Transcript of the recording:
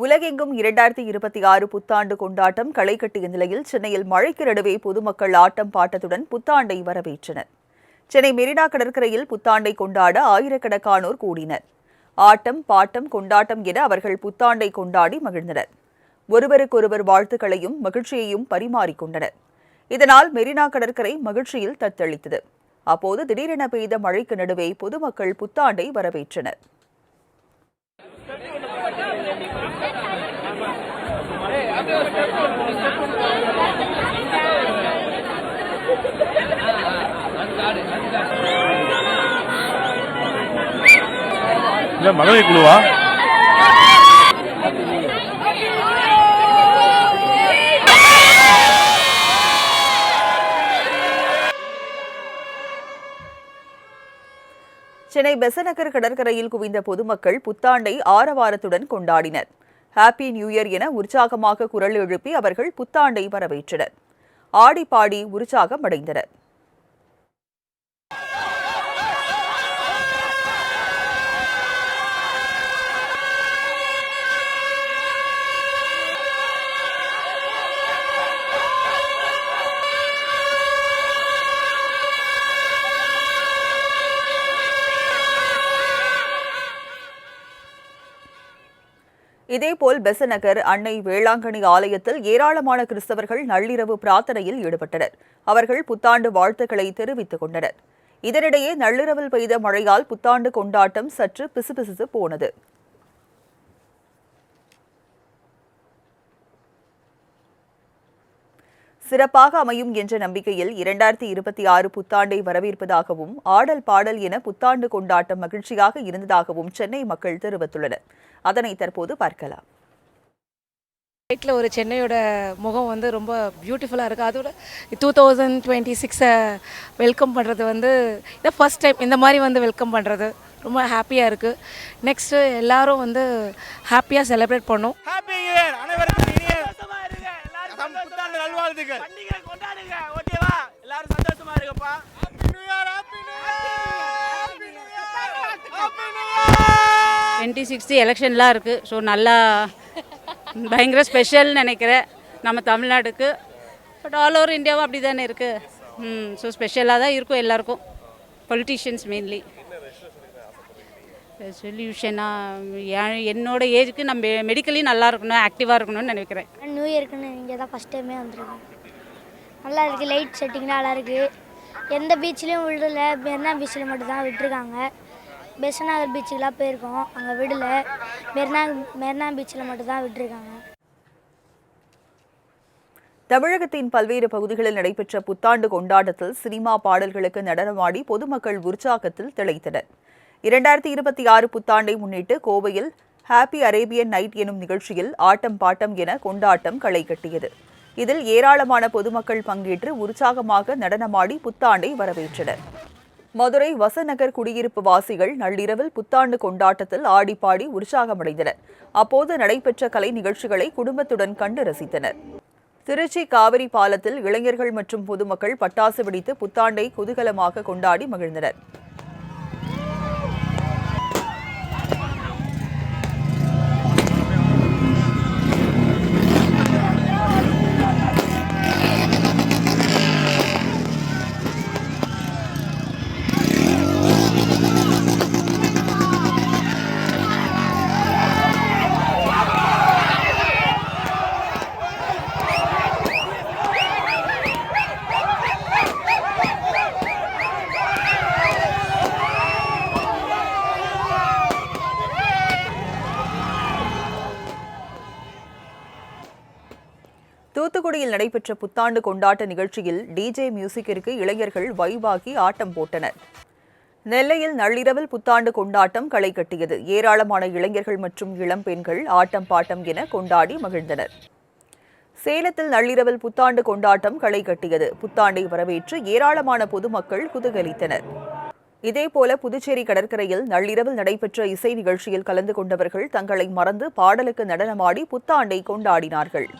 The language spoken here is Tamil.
உலகெங்கும் 2026 புத்தாண்டு கொண்டாட்டம் களை கட்டிய நிலையில் சென்னையில் மழைக்கு நடுவே பொதுமக்கள் ஆட்டம் பாட்டத்துடன் புத்தாண்டை வரவேற்றனர். சென்னை மெரினா கடற்கரையில் புத்தாண்டை கொண்டாட ஆயிரக்கணக்கானோர் கூடினர். ஆட்டம், பாட்டம், கொண்டாட்டம் என அவர்கள் புத்தாண்டை கொண்டாடி மகிழ்ந்தனர். ஒருவருக்கொருவர் வாழ்த்துக்களையும் மகிழ்ச்சியையும் பரிமாறிக்கொண்டனர். இதனால் மெரினா கடற்கரை மகிழ்ச்சியில் தத்தளித்தது. அப்போது திடீரென பெய்த மழைக்கு நடுவே பொதுமக்கள் புத்தாண்டை வரவேற்றனர். மகளிர் குழுவா? சென்னை பெசநகர் கடற்கரையில் குவிந்த பொதுமக்கள் புத்தாண்டை ஆரவாரத்துடன் கொண்டாடினர். ஹாப்பி நியூ இயர் என உற்சாகமாக குரல் எழுப்பி அவர்கள் புத்தாண்டை வரவேற்றனர். ஆடி பாடி உற்சாகம் அடைந்தனர். இதேபோல் பெசநகர் அன்னை வேளாங்கண்ணி ஆலயத்தில் ஏராளமான கிறிஸ்தவர்கள் நள்ளிரவு பிரார்த்தனையில் ஈடுபட்டனர். அவர்கள் புத்தாண்டு வாழ்த்துக்களை தெரிவித்துக் கொண்டனர். இதனிடையே நள்ளிரவில் பெய்த மழையால் புத்தாண்டு கொண்டாட்டம் சற்று பிசுபிசுத்து போனது. சிறப்பாக அமையும் என்ற நம்பிக்கையில் 2026 புத்தாண்டை வரவேற்பதாகவும் ஆடல் பாடல் என புத்தாண்டு கொண்டாட்டம் மகிழ்ச்சியாக இருந்ததாகவும் சென்னை மக்கள் தெரிவித்துள்ளனர். அதனை தற்போது பார்க்கலாம். நைட்டில் ஒரு சென்னையோட முகம் வந்து ரொம்ப பியூட்டிஃபுல்லாக இருக்குது. அதோட 2026 வெல்கம் பண்ணுறது வந்து இதை ஃபர்ஸ்ட் டைம் இந்த மாதிரி வந்து வெல்கம் பண்ணுறது ரொம்ப ஹாப்பியாக இருக்குது. நெக்ஸ்ட்டு எல்லாரும் வந்து ஹாப்பியாக செலிப்ரேட் பண்ணோம். பண்டிகை கொண்டாடுங்க, ஓகேவா? எல்லாரும் சந்தோஷமா இருங்கப்பா. 2060 எலெக்ஷன்லாம் இருக்குது. ஸோ நல்லா பயங்கர ஸ்பெஷல்னு நினைக்கிறேன் நம்ம தமிழ்நாடுக்கு. பட் ஆல் ஓவர் இந்தியாவும் அப்படி தானே இருக்குது. ஸோ ஸ்பெஷலாக தான் இருக்கும் எல்லாருக்கும், பொலிட்டீஷியன்ஸ் மெயின்லி. ரெசல்யூஷனாக என்னோட ஏஜுக்கு நம்ம மெடிக்கலி நல்லா இருக்கணும், ஆக்டிவாக இருக்கணும்னு நினைக்கிறேன். நியூ இயர்க்குன்னு இங்கே தான் ஃபஸ்ட் டைமே வந்துருக்கேன். நல்லா இருக்குது, லைட் செட்டிங்லாம் நல்லா இருக்குது. எந்த பீச்லேயும் விடல, மெரினா பீச்சில் மட்டும்தான் விட்டுருக்காங்க. பெசநகர் பீச்சுக்கெலாம் போயிருக்கோம், அங்கே விடல. மெரினா பீச்சில் மட்டும்தான் விட்டுருக்காங்க. தமிழகத்தின் பல்வேறு பகுதிகளில் நடைபெற்ற புத்தாண்டு கொண்டாட்டத்தில் சினிமா பாடல்களுக்கு நடனமாடி பொதுமக்கள் உற்சாகத்தில் திளைத்தனர். 2026 புத்தாண்டை முன்னிட்டு கோவையில் ஹாப்பி அரேபியன் நைட் எனும் நிகழ்ச்சியில் ஆட்டம் பாட்டம் என கொண்டாட்டம் களை கட்டியது. இதில் ஏராளமான பொதுமக்கள் பங்கேற்று உற்சாகமாக நடனமாடி புத்தாண்டை வரவேற்றனர். மதுரை வசநகர் குடியிருப்பு வாசிகள் நள்ளிரவில் புத்தாண்டு கொண்டாட்டத்தில் ஆடிப்பாடி உற்சாகமடைந்தனர். அப்போது நடைபெற்ற கலை நிகழ்ச்சிகளை குடும்பத்துடன் கண்டு ரசித்தனர். திருச்சி காவிரி பாலத்தில் இளைஞர்கள் மற்றும் பொதுமக்கள் பட்டாசு வெடித்து புத்தாண்டை குதூகலமாக கொண்டாடி மகிழ்ந்தனர். தூத்துக்குடியில் நடைபெற்ற புத்தாண்டு கொண்டாட்ட நிகழ்ச்சியில் டிஜே மியூசிக்கிற்கு இளைஞர்கள் வைபாகி ஆட்டம் போட்டனர். நெல்லையில் நள்ளிரவில் புத்தாண்டு கொண்டாட்டம் களை கட்டியது. ஏராளமான இளைஞர்கள் மற்றும் இளம் பெண்கள் ஆட்டம் பாட்டம் என கொண்டாடி மகிழ்ந்தனர். சேலத்தில் நள்ளிரவில் புத்தாண்டு கொண்டாட்டம் களை கட்டியது. புத்தாண்டை வரவேற்று ஏராளமான பொதுமக்கள் குதூகலித்தனர். இதேபோல புதுச்சேரி கடற்கரையில் நள்ளிரவில் நடைபெற்ற இசை நிகழ்ச்சியில் கலந்து கொண்டவர்கள் தங்களை மறந்து பாடலுக்கு நடனமாடி புத்தாண்டை கொண்டாடினார்கள்.